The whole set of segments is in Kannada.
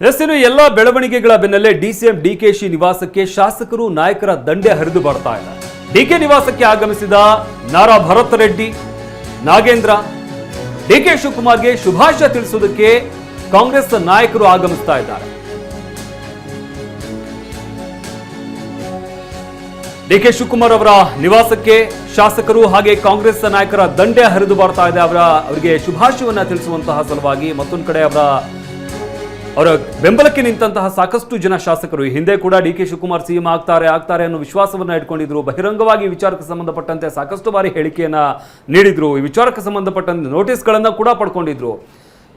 ಇನ್ನು ಎಲ್ಲ ಬೆಳವಣಿಗೆಗಳ ಬೆನ್ನಲ್ಲೇ ಡಿಸಿಎಂ ಡಿಕೆಶಿ ನಿವಾಸಕ್ಕೆ ಶಾಸಕರು ನಾಯಕರ ದಂಡೆ ಹರಿದು ಬರ್ತಾ ಇದೆ. ಡಿಕೆ ನಿವಾಸಕ್ಕೆ ಆಗಮಿಸಿದ ನಾರಾ ಭರತ್ ರೆಡ್ಡಿ, ನಾಗೇಂದ್ರ, ಡಿಕೆ ಶಿವಕುಮಾರ್ಗೆ ಶುಭಾಶಯ ತಿಳಿಸುವುದಕ್ಕೆ ಕಾಂಗ್ರೆಸ್ ನಾಯಕರು ಆಗಮಿಸ್ತಾ ಇದ್ದಾರೆ. ಡಿಕೆ ಶಿವಕುಮಾರ್ ಅವರ ನಿವಾಸಕ್ಕೆ ಶಾಸಕರು ಹಾಗೆ ಕಾಂಗ್ರೆಸ್ ನಾಯಕರ ದಂಡೆ ಹರಿದು ಬರ್ತಾ ಇದೆ. ಅವರಿಗೆ ಶುಭಾಶಯವನ್ನ ತಿಳಿಸುವಂತಹ ಸಲುವಾಗಿ ಮತ್ತೊಂದು ಕಡೆ ಅವರ ಬೆಂಬಲಕ್ಕೆ ನಿಂತಹ ಸಾಕಷ್ಟು ಜನ ಶಾಸಕರು ಹಿಂದೆ ಕೂಡ ಡಿಕೆ ಶಿವಕುಮಾರ್ ಸಿಎಂ ಆಗ್ತಾರೆ ಅನ್ನೋ ವಿಶ್ವಾಸವನ್ನ ಇಟ್ಕೊಂಡಿದ್ರು. ಬಹಿರಂಗವಾಗಿ ವಿಚಾರಕ್ಕೆ ಸಂಬಂಧಪಟ್ಟಂತೆ ಸಾಕಷ್ಟು ಬಾರಿ ಹೇಳಿಕೆಯನ್ನ ನೀಡಿದ್ರು. ಈ ವಿಚಾರಕ್ಕೆ ಸಂಬಂಧಪಟ್ಟಂತೆ ನೋಟಿಸ್ಗಳನ್ನ ಕೂಡ ಪಡ್ಕೊಂಡಿದ್ರು.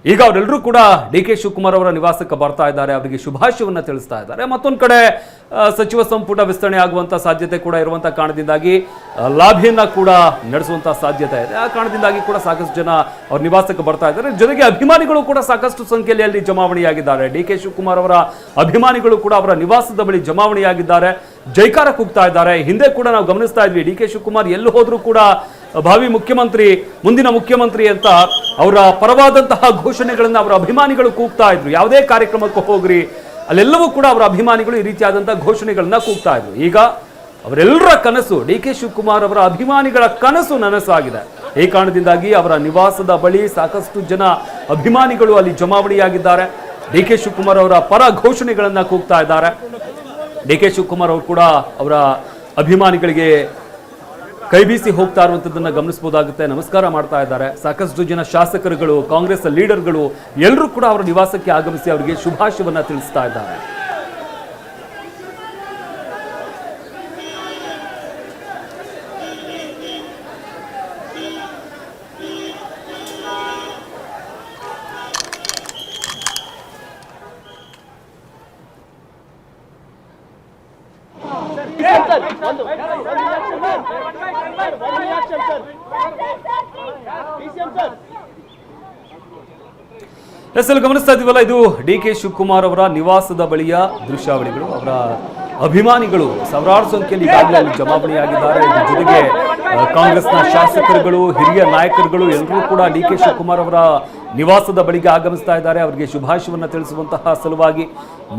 ಈಗ ಅವರೆಲ್ಲರೂ ಕೂಡ ಡಿಕೆ ಶಿವಕುಮಾರ್ ಅವರ ನಿವಾಸಕ್ಕೆ ಬರ್ತಾ ಇದ್ದಾರೆ, ಅವರಿಗೆ ಶುಭಾಶಯವನ್ನ ತಿಳಿಸ್ತಾ ಇದ್ದಾರೆ. ಮತ್ತೊಂದು ಕಡೆ ಸಚಿವ ಸಂಪುಟ ವಿಸ್ತರಣೆ ಆಗುವಂತ ಸಾಧ್ಯತೆ ಕೂಡ ಇರುವಂತಹ ಕಾರಣದಿಂದಾಗಿ ಲಾಭಿಯನ್ನ ಕೂಡ ನಡೆಸುವಂತಹ ಸಾಧ್ಯತೆ ಇದೆ. ಆ ಕಾರಣದಿಂದಾಗಿ ಕೂಡ ಸಾಕಷ್ಟು ಜನ ಅವ್ರ ನಿವಾಸಕ್ಕೆ ಬರ್ತಾ ಇದ್ದಾರೆ. ಜೊತೆಗೆ ಅಭಿಮಾನಿಗಳು ಕೂಡ ಸಾಕಷ್ಟು ಸಂಖ್ಯೆಯಲ್ಲಿ ಅಲ್ಲಿ ಜಮಾವಣೆಯಾಗಿದ್ದಾರೆ. ಡಿಕೆ ಶಿವಕುಮಾರ್ ಅವರ ಅಭಿಮಾನಿಗಳು ಕೂಡ ಅವರ ನಿವಾಸದ ಬಳಿ ಜಮಾವಣೆಯಾಗಿದ್ದಾರೆ, ಜೈಕಾರ ಕೂಗ್ತಾ ಇದ್ದಾರೆ. ಹಿಂದೆ ಕೂಡ ನಾವು ಗಮನಿಸ್ತಾ ಇದ್ವಿ, ಡಿಕೆ ಶಿವಕುಮಾರ್ ಎಲ್ಲಿ ಹೋದ್ರೂ ಕೂಡ ಭಾವಿ ಮುಖ್ಯಮಂತ್ರಿ, ಮುಂದಿನ ಮುಖ್ಯಮಂತ್ರಿ ಅಂತ ಅವರ ಪರವಾದಂತಹ ಘೋಷಣೆಗಳನ್ನ ಅವರ ಅಭಿಮಾನಿಗಳು ಕೂಗ್ತಾ ಇದ್ರು. ಯಾವುದೇ ಕಾರ್ಯಕ್ರಮಕ್ಕೆ ಹೋಗ್ರಿ ಅಲ್ಲೆಲ್ಲವೂ ಕೂಡ ಅವರ ಅಭಿಮಾನಿಗಳು ಈ ರೀತಿಯಾದಂತಹ ಘೋಷಣೆಗಳನ್ನ ಕೂಗ್ತಾ ಇದ್ರು. ಈಗ ಅವರೆಲ್ಲರ ಕನಸು, ಡಿಕೆ ಶಿವಕುಮಾರ್ ಅವರ ಅಭಿಮಾನಿಗಳ ಕನಸು ನನಸಾಗಿದೆ. ಈ ಕಾರಣದಿಂದಾಗಿ ಅವರ ನಿವಾಸದ ಬಳಿ ಸಾಕಷ್ಟು ಜನ ಅಭಿಮಾನಿಗಳು ಅಲ್ಲಿ ಜಮಾವಣೆಯಾಗಿದ್ದಾರೆ. ಡಿಕೆ ಶಿವಕುಮಾರ್ ಅವರ ಪರ ಘೋಷಣೆಗಳನ್ನ ಕೂಗ್ತಾ ಇದ್ದಾರೆ. ಡಿಕೆ ಶಿವಕುಮಾರ್ ಅವರು ಕೂಡ ಅವರ ಅಭಿಮಾನಿಗಳಿಗೆ ಕೈ ಬೀಸಿ ಹೋಗ್ತಾ ಇರುವಂತದ್ದನ್ನ ಗಮನಿಸಬಹುದಾಗುತ್ತೆ. ನಮಸ್ಕಾರ ಮಾಡ್ತಾ ಇದ್ದಾರೆ. ಸಾಕಷ್ಟು ಜನ ಶಾಸಕರುಗಳು, ಕಾಂಗ್ರೆಸ್ ಲೀಡರ್ಗಳು ಎಲ್ಲರೂ ಕೂಡ ಅವರ ನಿವಾಸಕ್ಕೆ ಆಗಮಿಸಿ ಅವರಿಗೆ ಶುಭಾಶಯವನ್ನ ತಿಳಿಸ್ತಾ ಇದ್ದಾರೆ. ಗಮನಿಸ್ತಾ ಇದೀವಲ್ಲ, ಇದು ಡಿಕೆ ಶಿವಕುಮಾರ್ ಅವರ ನಿವಾಸದ ಬಳಿಯ ದೃಶ್ಯಾವಳಿಗಳು. ಅವರ ಅಭಿಮಾನಿಗಳು ಸಾವಿರಾರು ಸಂಖ್ಯೆಯಲ್ಲಿ ಈಗಾಗಲೇ ಅಲ್ಲಿ ಜಮಾವಣೆಯಾಗಿದ್ದಾರೆ. ಇದ್ರ ಜೊತೆಗೆ ಕಾಂಗ್ರೆಸ್ನ ಶಾಸಕರುಗಳು, ಹಿರಿಯ ನಾಯಕರುಗಳು ಎಲ್ಲರೂ ಕೂಡ ಡಿಕೆ ಶಿವಕುಮಾರ್ ಅವರ ನಿವಾಸದ ಬಳಿಗೆ ಆಗಮಿಸ್ತಾ ಇದ್ದಾರೆ, ಅವರಿಗೆ ಶುಭಾಶಯವನ್ನ ತಿಳಿಸುವಂತಹ ಸಲುವಾಗಿ.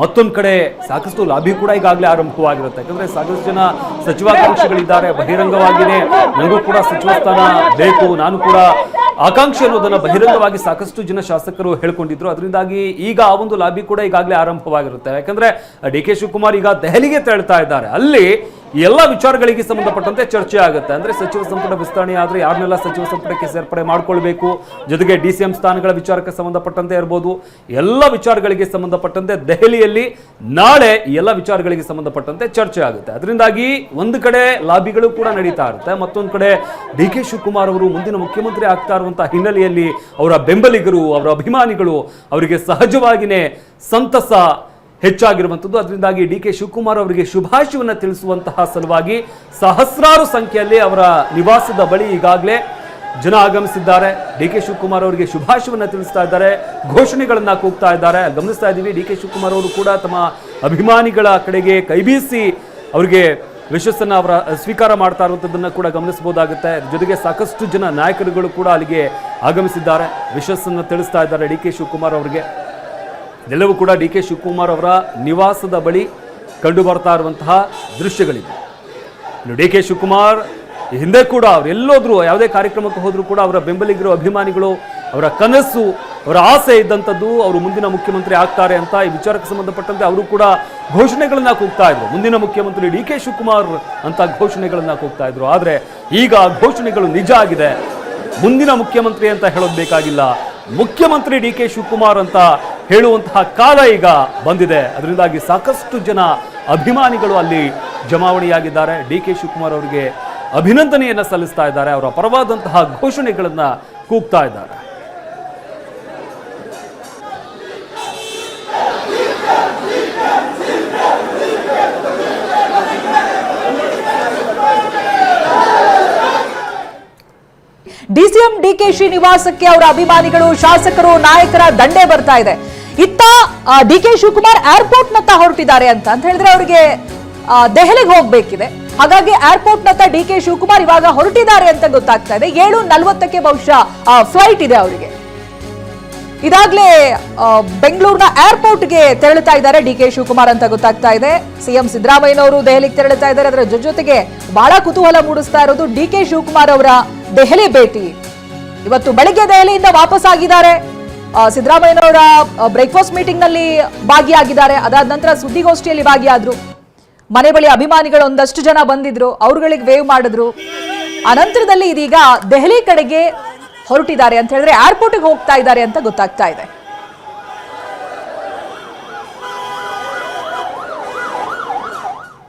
ಮತ್ತೊಂದು ಕಡೆ ಸಾಕಷ್ಟು ಲಾಭಿ ಕೂಡ ಈಗಾಗಲೇ ಆರಂಭವಾಗಿರುತ್ತೆ. ಯಾಕಂದ್ರೆ ಸಾಕಷ್ಟು ಜನ ಸಚಿವಾಕಾಂಕ್ಷಿಗಳಿದ್ದಾರೆ. ಬಹಿರಂಗವಾಗಿಯೇ ನನಗೂ ಕೂಡ ಸಚಿವ ಸ್ಥಾನ ಬೇಕು, ನಾನು ಕೂಡ ಆಕಾಂಕ್ಷೆ ಅನ್ನೋದನ್ನ ಬಹಿರಂಗವಾಗಿ ಸಾಕಷ್ಟು ಜನ ಶಾಸಕರು ಹೇಳ್ಕೊಂಡಿದ್ರು. ಅದರಿಂದಾಗಿ ಈಗ ಆ ಒಂದು ಲಾಭಿ ಕೂಡ ಈಗಾಗಲೇ ಆರಂಭವಾಗಿರುತ್ತೆ. ಯಾಕಂದ್ರೆ ಡಿಕೆ ಶಿವಕುಮಾರ್ ಈಗ ದೆಹಲಿಗೆ ತೆರಳ್ತಾ ಇದ್ದಾರೆ. ಅಲ್ಲಿ ಎಲ್ಲ ವಿಚಾರಗಳಿಗೆ ಸಂಬಂಧಪಟ್ಟಂತೆ ಚರ್ಚೆ ಆಗುತ್ತೆ. ಅಂದ್ರೆ ಸಚಿವ ಸಂಪುಟ ವಿಸ್ತರಣೆ ಆದ್ರೆ ಯಾರನ್ನೆಲ್ಲ ಸಚಿವ ಸಂಪುಟಕ್ಕೆ ಸೇರ್ಪಡೆ ಮಾಡ್ಕೊಳ್ಬೇಕು, ಜೊತೆಗೆ ಡಿಸಿಎಂ ಸ್ಥಾನಗಳ ವಿಚಾರಕ್ಕೆ ಸಂಬಂಧಪಟ್ಟಂತೆ ಇರಬಹುದು, ಎಲ್ಲ ವಿಚಾರಗಳಿಗೆ ಸಂಬಂಧಪಟ್ಟಂತೆ ದೆಹಲಿಯಲ್ಲಿ ನಾಳೆ ಎಲ್ಲ ವಿಚಾರಗಳಿಗೆ ಸಂಬಂಧಪಟ್ಟಂತೆ ಚರ್ಚೆ ಆಗುತ್ತೆ. ಅದರಿಂದಾಗಿ ಒಂದು ಕಡೆ ಲಾಬಿಗಳು ಕೂಡ ನಡೀತಾ ಇರುತ್ತೆ, ಮತ್ತೊಂದು ಕಡೆ ಡಿಕೆ ಶಿವಕುಮಾರ್ ಅವರು ಮುಂದಿನ ಮುಖ್ಯಮಂತ್ರಿ ಆಗ್ತಾ ಇರುವಂತಹ ಹಿನ್ನೆಲೆಯಲ್ಲಿ ಅವರ ಬೆಂಬಲಿಗರು, ಅವರ ಅಭಿಮಾನಿಗಳು ಅವರಿಗೆ ಸಹಜವಾಗಿಯೇ ಸಂತಸ ಹೆಚ್ಚಾಗಿರುವಂಥದ್ದು. ಅದರಿಂದಾಗಿ ಡಿಕೆ ಶಿವಕುಮಾರ್ ಅವರಿಗೆ ಶುಭಾಶಯವನ್ನ ತಿಳಿಸುವಂತಹ ಸಲುವಾಗಿ ಸಹಸ್ರಾರು ಸಂಖ್ಯೆಯಲ್ಲಿ ಅವರ ನಿವಾಸದ ಬಳಿ ಈಗಾಗಲೇ ಜನ ಆಗಮಿಸಿದ್ದಾರೆ. ಡಿಕೆ ಶಿವಕುಮಾರ್ ಅವರಿಗೆ ಶುಭಾಶಯವನ್ನ ತಿಳಿಸ್ತಾ ಇದ್ದಾರೆ, ಘೋಷಣೆಗಳನ್ನ ಕೂಗ್ತಾ ಇದ್ದಾರೆ. ಗಮನಿಸ್ತಾ ಇದ್ದೀವಿ, ಡಿಕೆ ಶಿವಕುಮಾರ್ ಅವರು ಕೂಡ ತಮ್ಮ ಅಭಿಮಾನಿಗಳ ಕಡೆಗೆ ಕೈಬೀಸಿ ಅವರಿಗೆ ವಿಶ್ವಸನ್ನ ಅವರ ಸ್ವೀಕಾರ ಮಾಡ್ತಾ ಇರುವಂಥದ್ದನ್ನು ಕೂಡ ಗಮನಿಸಬಹುದಾಗುತ್ತೆ. ಜೊತೆಗೆ ಸಾಕಷ್ಟು ಜನ ನಾಯಕರುಗಳು ಕೂಡ ಅಲ್ಲಿಗೆ ಆಗಮಿಸಿದ್ದಾರೆ, ವಿಶ್ವಸನ್ನ ತಿಳಿಸ್ತಾ ಇದ್ದಾರೆ ಡಿಕೆ ಶಿವಕುಮಾರ್ ಅವರಿಗೆ. ಎಲ್ಲವೂ ಕೂಡ ಡಿಕೆ ಶಿವಕುಮಾರ್ ಅವರ ನಿವಾಸದ ಬಳಿ ಕಂಡು ಬರ್ತಾ ಇರುವಂತಹ ದೃಶ್ಯಗಳಿವೆ. ಇನ್ನು ಡಿಕೆ ಶಿವಕುಮಾರ್ ಹಿಂದೆ ಕೂಡ ಅವ್ರು ಎಲ್ಲೋದ್ರು, ಯಾವುದೇ ಕಾರ್ಯಕ್ರಮಕ್ಕೆ ಹೋದ್ರು ಕೂಡ ಅವರ ಬೆಂಬಲಿಗರು, ಅಭಿಮಾನಿಗಳು, ಅವರ ಕನಸು, ಅವರ ಆಸೆ ಇದ್ದಂಥದ್ದು ಅವರು ಮುಂದಿನ ಮುಖ್ಯಮಂತ್ರಿ ಆಗ್ತಾರೆ ಅಂತ ಈ ವಿಚಾರಕ್ಕೆ ಸಂಬಂಧಪಟ್ಟಂತೆ ಅವರು ಕೂಡ ಘೋಷಣೆಗಳನ್ನ ಕೂಗ್ತಾ ಇದ್ರು. ಮುಂದಿನ ಮುಖ್ಯಮಂತ್ರಿ ಡಿಕೆ ಶಿವಕುಮಾರ್ ಅಂತ ಘೋಷಣೆಗಳನ್ನ ಕೂಗ್ತಾ ಇದ್ರು. ಆದ್ರೆ ಈಗ ಘೋಷಣೆಗಳು ನಿಜ ಆಗಿದೆ. ಮುಂದಿನ ಮುಖ್ಯಮಂತ್ರಿ ಅಂತ ಹೇಳೋದು ಬೇಕಾಗಿಲ್ಲ, ಮುಖ್ಯಮಂತ್ರಿ ಡಿಕೆ ಶಿವಕುಮಾರ್ ಅಂತ ಹೇಳುವಂತಹ ಕಾಲ ಈಗ ಬಂದಿದೆ. ಅದರಿಂದಾಗಿ ಸಾಕಷ್ಟು ಜನ ಅಭಿಮಾನಿಗಳು ಅಲ್ಲಿ ಜಮಾವಣೆಯಾಗಿದ್ದಾರೆ. ಡಿಕೆ ಶಿವಕುಮಾರ್ ಅವರಿಗೆ ಅಭಿನಂದನೆಯನ್ನ ಸಲ್ಲಿಸ್ತಾ ಇದ್ದಾರೆ, ಅವರ ಪರವಾದಂತಹ ಘೋಷಣೆಗಳನ್ನ ಕೂಗ್ತಾ ಇದ್ದಾರೆ. ಡಿಸಿಎಂ ಡಿಕೆಶಿ ನಿವಾಸಕ್ಕೆ ಅವರ ಅಭಿಮಾನಿಗಳು, ಶಾಸಕರು, ನಾಯಕರ ದಂಡೆ ಬರ್ತಾ ಇದೆ. ಇತ್ತ ಡಿಕೆ ಶಿವಕುಮಾರ್ ಏರ್ಪೋರ್ಟ್ ನತ್ತ ಹೊರಟಿದ್ದಾರೆ ಅಂತ ಹೇಳಿದ್ರೆ ಅವರಿಗೆ ದೆಹಲಿಗೆ ಹೋಗ್ಬೇಕಿದೆ. ಹಾಗಾಗಿ ಏರ್ಪೋರ್ಟ್ ನತ್ತ ಡಿಕೆ ಶಿವಕುಮಾರ್ ಇವಾಗ ಹೊರಟಿದ್ದಾರೆ ಅಂತ ಗೊತ್ತಾಗ್ತಾ ಇದೆ. 7:40ಕ್ಕೆ ಬಹುಶಃ ಫ್ಲೈಟ್ ಇದೆ ಅವರಿಗೆ. ಇದಾಗ್ಲೇ ಬೆಂಗಳೂರಿನ ಏರ್ಪೋರ್ಟ್ಗೆ ತೆರಳುತ್ತಾ ಇದ್ದಾರೆ ಡಿ ಕೆ ಶಿವಕುಮಾರ್ ಅಂತ ಗೊತ್ತಾಗ್ತಾ ಇದೆ. ಸಿಎಂ ಸಿದ್ದರಾಮಯ್ಯನವರು ದೆಹಲಿಗೆ ತೆರಳುತ್ತಾ ಇದ್ದಾರೆ. ಅದರ ಜೊತೆಗೆ ಬಹಳ ಕುತೂಹಲ ಮೂಡಿಸ್ತಾ ಇರೋದು ಡಿ ಕೆ ಶಿವಕುಮಾರ್ ಅವರ ದೆಹಲಿ ಭೇಟಿ. ಇವತ್ತು ಬೆಳಗ್ಗೆ ದೆಹಲಿಯಿಂದ ವಾಪಸ್ ಆಗಿದ್ದಾರೆ. ಸಿದ್ದರಾಮಯ್ಯನವರ ಬ್ರೇಕ್ಫಾಸ್ಟ್ ಮೀಟಿಂಗ್ ನಲ್ಲಿ ಭಾಗಿಯಾಗಿದ್ದಾರೆ. ಅದಾದ ನಂತರ ಸುದ್ದಿಗೋಷ್ಠಿಯಲ್ಲಿ ಭಾಗಿಯಾದ್ರು. ಮನೆ ಬಳಿ ಅಭಿಮಾನಿಗಳು ಒಂದಷ್ಟು ಜನ ಬಂದಿದ್ರು, ಅವ್ರುಗಳಿಗೆ ವೇವ್ ಮಾಡಿದ್ರು. ಅನಂತರದಲ್ಲಿ ಇದೀಗ ದೆಹಲಿ ಕಡೆಗೆ ಹೊರಟಿದ್ದಾರೆ ಅಂತ ಹೇಳಿದ್ರೆ ಏರ್ಪೋರ್ಟ್ಗೆ ಹೋಗ್ತಾ ಇದ್ದಾರೆ ಅಂತ ಗೊತ್ತಾಗ್ತಾ ಇದೆ.